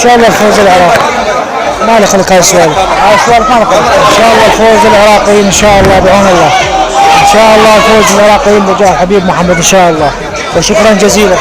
شاء الله الفوز العراقي. ما لي خلق هاي السوالف، هاي السوالف ما لي خلق. ان شاء الله الفوز العراقيين ان شاء الله بعون الله. ان شاء الله الفوز العراقيين بجاه حبيب محمد ان شاء الله. وشكرا جزيلا.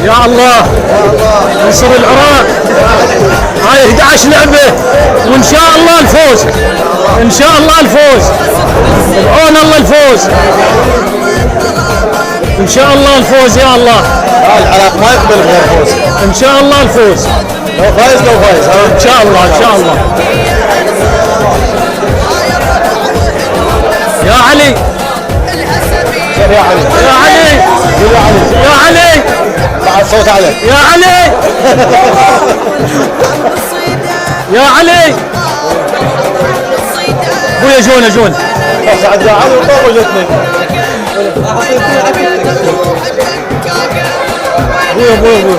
يا الله انصر العراق. هاي 11 لعبه وان شاء الله الفوز. ان شاء الله الفوز بعون الله الفوز. ان شاء الله الفوز يا الله. العراق ما يقبل غير فوز. ان شاء الله الفوز. لو فايز ان شاء الله ان شاء الله. يا علي يا علي يا علي يا علي يا علي بعد صوت عليك يا علي يا علي ابويا جون جون بس عند علي وطول الاثنين. ابويا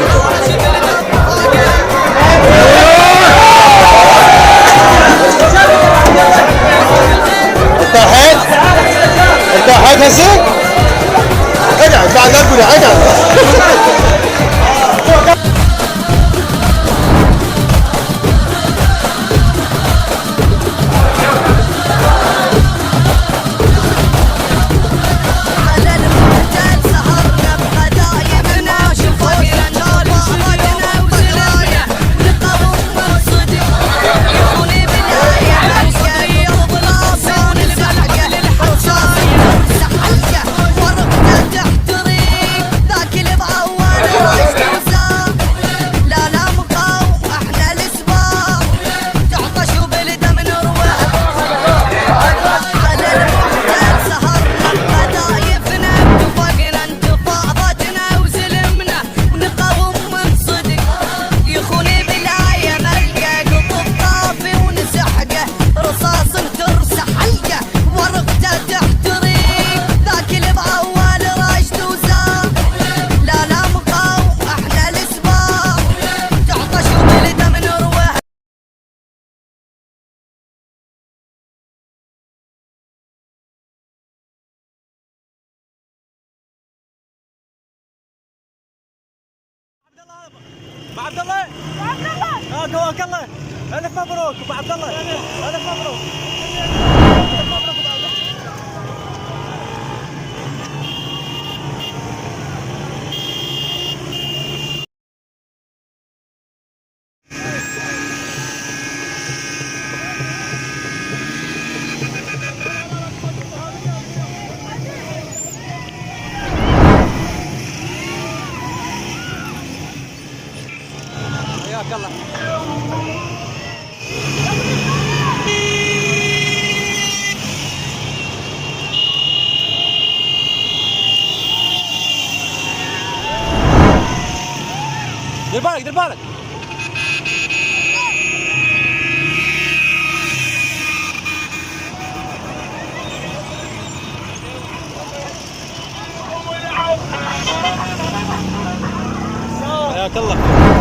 ارتاحت هسه؟ اقعد بعد لا تقول اقعد. عبد الله قواك الله. الف مبروك ابو عبد الله. الف مبروك. الف مبروك ابو عبد الله. حياك الله. دير بالك دير بالك. بارك الله فيك.